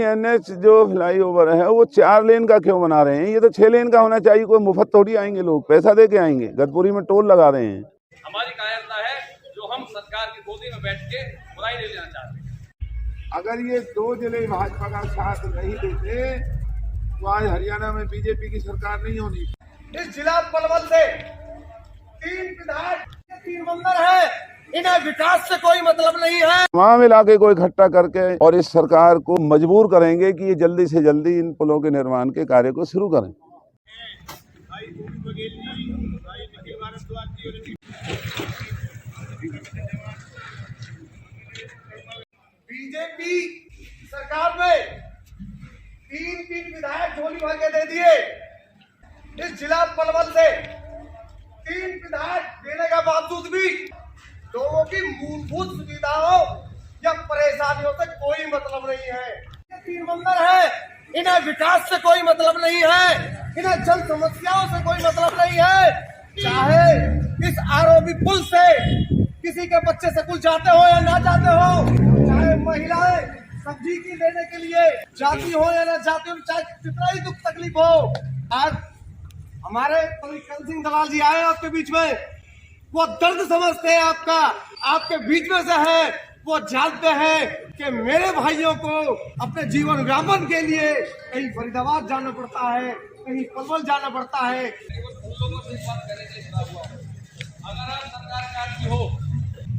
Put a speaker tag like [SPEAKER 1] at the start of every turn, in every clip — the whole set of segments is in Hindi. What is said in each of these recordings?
[SPEAKER 1] NH जो फ्लाईओवर है वो 4 लेन का क्यों बना रहे हैं? ये तो 6 लेन का होना चाहिए। कोई मुफ्त थोड़ी आएंगे, लोग पैसा दे के आएंगे। गदपुरी में टोल लगा रहे हैं।
[SPEAKER 2] हमारी कायरता है जो हम सरकार की गोदी में बैठ के बुराई नहीं लेना चाहते।
[SPEAKER 1] अगर ये 2 जिले भाजपा का साथ नहीं देते तो आज हरियाणा में बीजेपी की सरकार नहीं होनी।
[SPEAKER 3] इस जिला पलवल से 3 विधायक, 3 मंदिर है, इन्हें विकास से कोई मतलब नहीं है।
[SPEAKER 1] तमाम इलाके को इकट्ठा करके और इस सरकार को मजबूर करेंगे कि ये जल्दी से जल्दी इन पुलों के निर्माण के कार्य को शुरू करें।
[SPEAKER 3] बीजेपी सरकार में 3 विधायक झोली भर के दे दिए। इस जिला पलवल से 3 विधायक देने के बावजूद भी लोगों की मूलभूत सुविधाओं या परेशानियों से कोई मतलब नहीं है। ये 3 मंदिर है, इन्हें विकास से कोई मतलब नहीं है, इन्हें जल समस्याओं से कोई मतलब नहीं है। चाहे इस आरओबी पुल से किसी के बच्चे स्कूल जाते हो या ना जाते हो, चाहे महिलाएं सब्जी की लेने के लिए जाती हो या ना जाती हो, चाहे कितना ही दुख तकलीफ हो। आज हमारे कल सिंह दलाल जी आए आपके बीच में, वो दर्द समझते हैं आपका, आपके बीच में से है। वो जानते हैं कि मेरे भाइयों को अपने जीवन व्यापन के लिए कहीं फरीदाबाद जाना पड़ता है, कहीं पलवल जाना पड़ता है।
[SPEAKER 2] अगर आप सरकार का आदमी हो,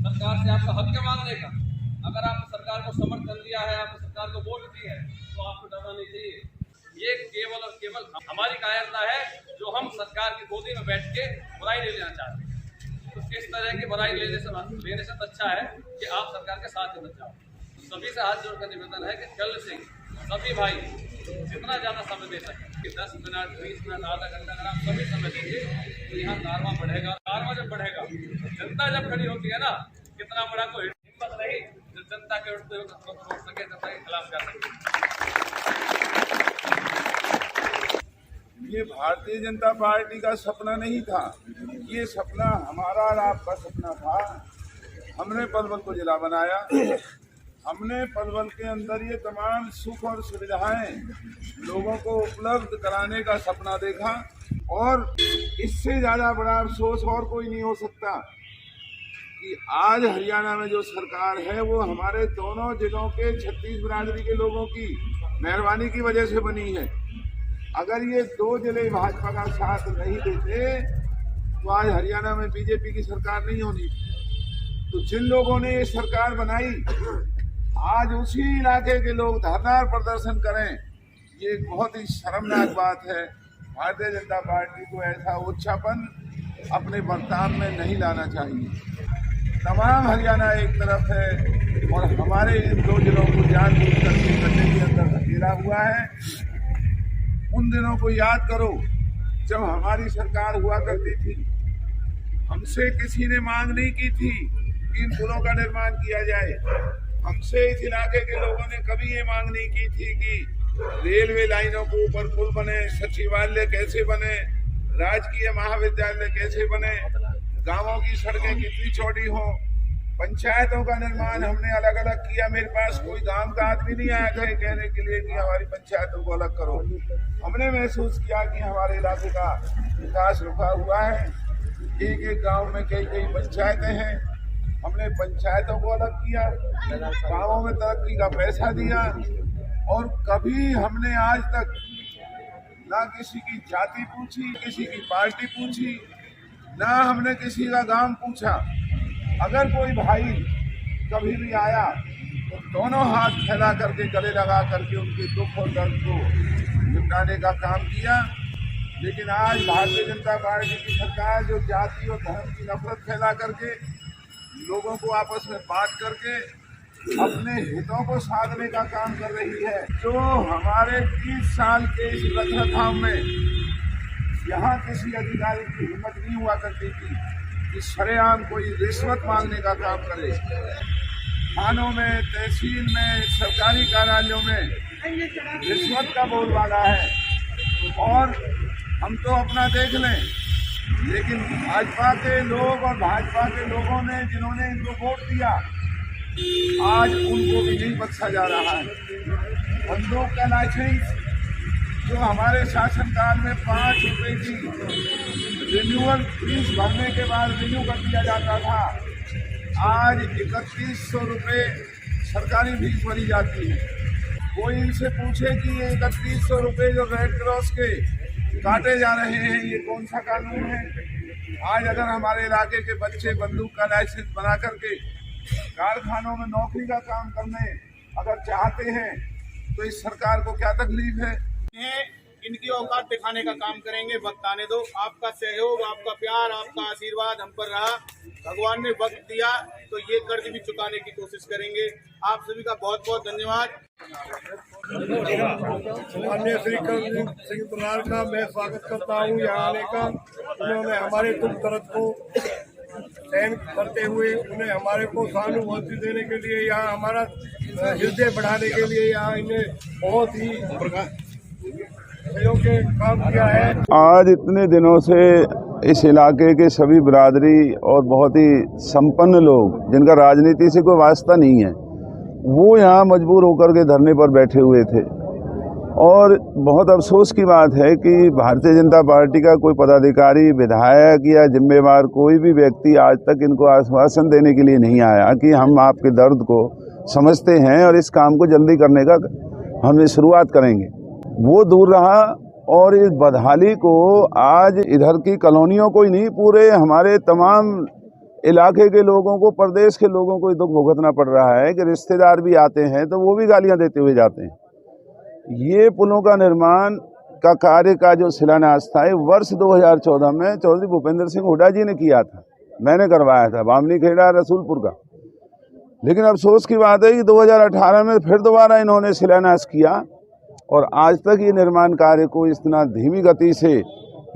[SPEAKER 2] सरकार से आपका हक है मांगने का। अगर आपने सरकार को समर्थन दिया है, आपने सरकार को वोट दी है, तो आपको डरना नहीं चाहिए। ये केवल और केवल हमारी कायरता है जो हम सरकार की गोदी में बैठ के बुराई नहीं लेना चाहते। तो किस तरह की बुराई लेने से अच्छा है कि आप सरकार के साथ में जाओ। सभी से हाथ जोड़कर निवेदन है कि जल्द से सभी भाई जितना ज़्यादा समय दे सकें कि 10 मिनट, 20 मिनट, आधा घंटा अगर आप सभी समय दीजिए तो यहाँ कारवां बढ़ेगा। कारवां जब बढ़ेगा, जनता जब खड़ी होती है ना, कितना बड़ा कोई हिम्मत नहीं जो जनता के उठते हुए रोक सके, जनता के खिलाफ जा सके।
[SPEAKER 1] ये भारतीय जनता पार्टी का सपना नहीं था, ये सपना हमारा और आपका सपना था। हमने पलवल को जिला बनाया, हमने पलवल के अंदर ये तमाम सुख और सुविधाएं लोगों को उपलब्ध कराने का सपना देखा। और इससे ज्यादा बड़ा अफसोस और कोई नहीं हो सकता कि आज हरियाणा में जो सरकार है वो हमारे दोनों जिलों के 36 बिरादरी के लोगों की मेहरबानी की वजह से बनी है। अगर ये 2 जिले भाजपा का साथ नहीं देते तो आज हरियाणा में बीजेपी की सरकार नहीं होनी। तो जिन लोगों ने ये सरकार बनाई, आज उसी इलाके के लोग धरना प्रदर्शन करें, ये बहुत ही शर्मनाक बात है। भारतीय जनता पार्टी को ऐसा उच्चापन अपने बर्ताव में नहीं लाना चाहिए। तमाम हरियाणा एक तरफ है और हमारे इन 2 जिलों को जानबूझकर गड्ढे के अंदर धकेला हुआ है। उन दिनों को याद करो जब हमारी सरकार हुआ करती थी, हमसे किसी ने मांग नहीं की थी कि इन पुलों का निर्माण किया जाए। हमसे इस इलाके के लोगों ने कभी ये मांग नहीं की थी कि रेलवे लाइनों के ऊपर पुल बने, सचिवालय कैसे बने, राजकीय महाविद्यालय कैसे बने, गांवों की सड़कें कितनी चौड़ी हों, पंचायतों का निर्माण हमने अलग अलग किया। मेरे पास कोई गांव का आदमी नहीं आया था कहने के लिए कि हमारी पंचायतों को अलग करो। हमने महसूस किया कि हमारे इलाके का विकास रुका हुआ है। एक एक गांव में कई कई पंचायतें हैं, हमने पंचायतों को अलग किया, गांवों में तरक्की का पैसा दिया। और कभी हमने आज तक ना किसी की जाति पूछी, किसी की पार्टी पूछी, ना हमने किसी का गांव पूछा। अगर कोई भाई कभी भी आया तो दोनों हाथ फैला करके, गले लगा करके उनके दुख और दर्द को निपटाने का काम किया। लेकिन आज भारतीय जनता पार्टी की सरकार जो जाति और धर्म की नफरत फैला करके, लोगों को आपस में बांट करके अपने हितों को साधने का काम कर रही है। जो हमारे 30 साल के इस रखरखाव में यहाँ किसी अधिकारी की हिम्मत नहीं हुआ करती थी कि सरेआम कोई रिश्वत मांगने का काम करे। थानों में, तहसील में, सरकारी कार्यालयों में रिश्वत का बोलबाला है। और हम तो अपना देख लें, लेकिन भाजपा के लोग और भाजपा के लोगों ने जिन्होंने इनको वोट दिया, आज उनको भी नहीं बख्शा जा रहा है। बंदूक का लाइसेंस जो हमारे शासनकाल में 5 रुपए की रिन्यूअल फीस भरने के बाद रिन्यू कर दिया जाता था, आज 3100 रुपये सरकारी फीस भरी जाती है। कोई इनसे पूछे कि ये 3100 रुपये जो रेड क्रॉस के काटे जा रहे हैं, ये कौन सा कानून है? आज अगर हमारे इलाके के बच्चे बंदूक का लाइसेंस बना करके कारखानों में नौकरी का काम करने अगर चाहते हैं तो इस सरकार को क्या तकलीफ है?
[SPEAKER 4] इनकी औकात दिखाने का काम करेंगे। वक्त आने दो। आपका सहयोग, आपका प्यार, आपका आशीर्वाद हम पर रहा। भगवान ने वक्त दिया तो ये कर्ज भी चुकाने की कोशिश करेंगे। आप सभी का बहुत बहुत धन्यवाद।
[SPEAKER 3] माननीय श्री कर्नल सिंह बरार का मैं स्वागत करता हूँ यहाँ आने का। उन्होंने हमारे दुख दर्द को सहन करते हुए उन्हें हमारे को सहानुभूति देने के लिए, यहाँ हमारा हृदय बढ़ाने के लिए यहाँ इन्हें बहुत ही सहयोग के काम किया है।
[SPEAKER 1] आज इतने दिनों से इस इलाके के सभी बिरादरी और बहुत ही संपन्न लोग जिनका राजनीति से कोई वास्ता नहीं है, वो यहाँ मजबूर होकर के धरने पर बैठे हुए थे। और बहुत अफसोस की बात है कि भारतीय जनता पार्टी का कोई पदाधिकारी, विधायक या जिम्मेवार कोई भी व्यक्ति आज तक इनको आश्वासन देने के लिए नहीं आया कि हम आपके दर्द को समझते हैं और इस काम को जल्दी करने का हम शुरुआत करेंगे। वो दूर रहा और इस बदहाली को आज इधर की कॉलोनियों को ही नहीं, पूरे हमारे तमाम इलाके के लोगों को, प्रदेश के लोगों को दुख भुगतना पड़ रहा है कि रिश्तेदार भी आते हैं तो वो भी गालियां देते हुए जाते हैं। ये पुलों का निर्माण का कार्य का जो शिलान्यास था वर्ष 2014 में चौधरी भूपेंद्र सिंह हुड्डा जी ने किया था, मैंने करवाया था, बामनी खेड़ा रसूलपुर का। लेकिन अफसोस की बात है कि 2018 में फिर दोबारा इन्होंने शिलान्यास किया और आज तक ये निर्माण कार्य को इतना धीमी गति से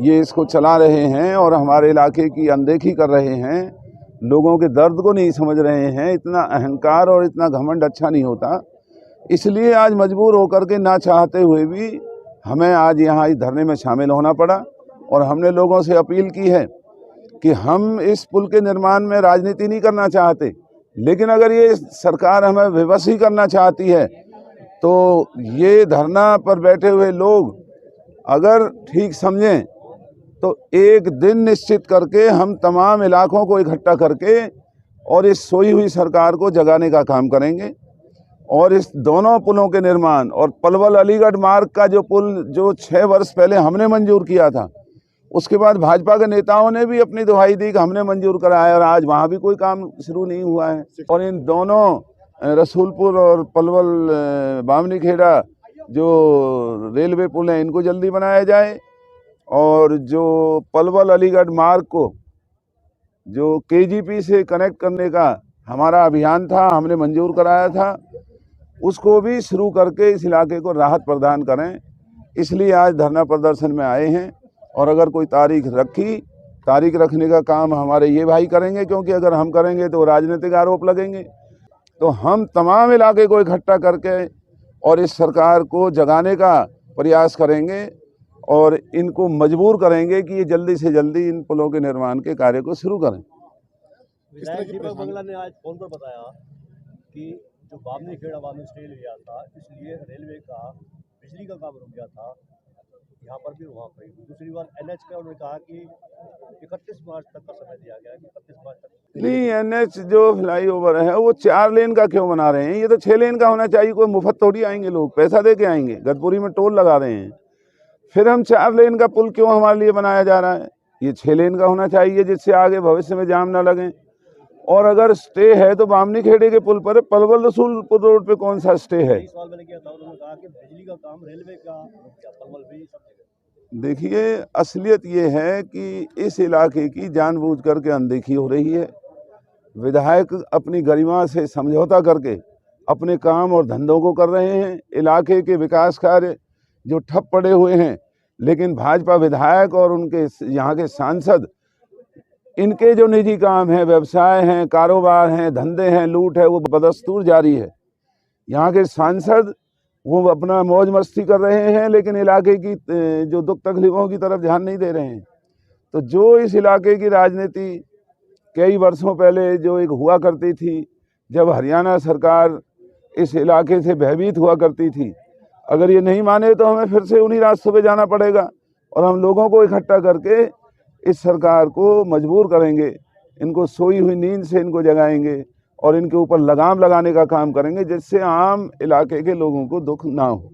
[SPEAKER 1] ये इसको चला रहे हैं और हमारे इलाके की अनदेखी कर रहे हैं, लोगों के दर्द को नहीं समझ रहे हैं। इतना अहंकार और इतना घमंड अच्छा नहीं होता। इसलिए आज मजबूर होकर के ना चाहते हुए भी हमें आज यहाँ इस धरने में शामिल होना पड़ा और हमने लोगों से अपील की है कि हम इस पुल के निर्माण में राजनीति नहीं करना चाहते, लेकिन अगर ये सरकार हमें विवश ही करना चाहती है तो ये धरना पर बैठे हुए लोग अगर ठीक समझें तो एक दिन निश्चित करके हम तमाम इलाकों को इकट्ठा करके और इस सोई हुई सरकार को जगाने का काम करेंगे। और इस दोनों पुलों के निर्माण और पलवल अलीगढ़ मार्ग का जो पुल जो 6 वर्ष पहले हमने मंजूर किया था, उसके बाद भाजपा के नेताओं ने भी अपनी दुहाई दी कि हमने मंजूर कराया और आज वहाँ भी कोई काम शुरू नहीं हुआ है। और इन दोनों रसूलपुर और पलवल बामनी खेड़ा जो रेलवे पुल हैं इनको जल्दी बनाया जाए और जो पलवल अलीगढ़ मार्ग को जो केजीपी से कनेक्ट करने का हमारा अभियान था, हमने मंजूर कराया था, उसको भी शुरू करके इस इलाके को राहत प्रदान करें। इसलिए आज धरना प्रदर्शन में आए हैं और अगर कोई तारीख रखने का काम हमारे ये भाई करेंगे, क्योंकि अगर हम करेंगे तो राजनीतिक आरोप लगेंगे। तो हम तमाम इलाके को इकट्ठा करके और इस सरकार को जगाने का प्रयास करेंगे और इनको मजबूर करेंगे कि ये जल्दी से जल्दी इन पुलों के निर्माण के कार्य को शुरू करें।
[SPEAKER 5] विधायक दीपक बंगला ने आज फोन पर बताया कि जो बामनी खेड़ा वाहन स्टे लिया था, इसलिए रेलवे का बिजली का काम रुक गया था, यहाँ पर भी वहाँ पर। दूसरी बार NH का उन्होंने कहा कि 31 मार्च तक का समय दिया गया, कि 31 मार्च तक
[SPEAKER 1] नहीं। NH जो फ्लाईओवर है वो 4 लेन का क्यों बना रहे हैं? ये तो 6 लेन का होना चाहिए। कोई मुफ्त थोड़ी आएंगे लोग, पैसा दे के आएंगे। गतपुरी में टोल लगा रहे हैं, फिर हम 4 लेन का पुल क्यों हमारे लिए बनाया जा रहा है? ये 6 लेन का होना चाहिए जिससे आगे भविष्य में जाम ना लगे। और अगर स्टे है तो बामनी खेड़े के पुल पर, पलवल रसूलपुर रोड पे कौन सा स्टे है?
[SPEAKER 5] सवाल मैंने किया था, उन्होंने कहा कि बिजली का काम रेलवे का पलवल भी सब जगह।
[SPEAKER 1] देखिए, असलियत ये है कि इस इलाके की जानबूझ करके अनदेखी हो रही है। विधायक अपनी गरिमा से समझौता करके अपने काम और धंधों को कर रहे हैं। इलाके के विकास कार्य जो ठप पड़े हुए हैं, लेकिन भाजपा विधायक और उनके यहाँ के सांसद, इनके जो निजी काम हैं, व्यवसाय हैं, कारोबार हैं, धंधे हैं, लूट है, वो बदस्तूर जारी है। यहाँ के सांसद वो अपना मौज मस्ती कर रहे हैं, लेकिन इलाके की जो दुख तकलीफों की तरफ ध्यान नहीं दे रहे हैं। तो जो इस इलाके की राजनीति कई वर्षों पहले जो एक हुआ करती थी, जब हरियाणा सरकार इस इलाके से भयभीत हुआ करती थी, अगर ये नहीं माने तो हमें फिर से उन्हीं रास्तों पे जाना पड़ेगा और हम लोगों को इकट्ठा करके इस सरकार को मजबूर करेंगे, इनको सोई हुई नींद से इनको जगाएंगे और इनके ऊपर लगाम लगाने का काम करेंगे, जिससे आम इलाके के लोगों को दुख ना हो।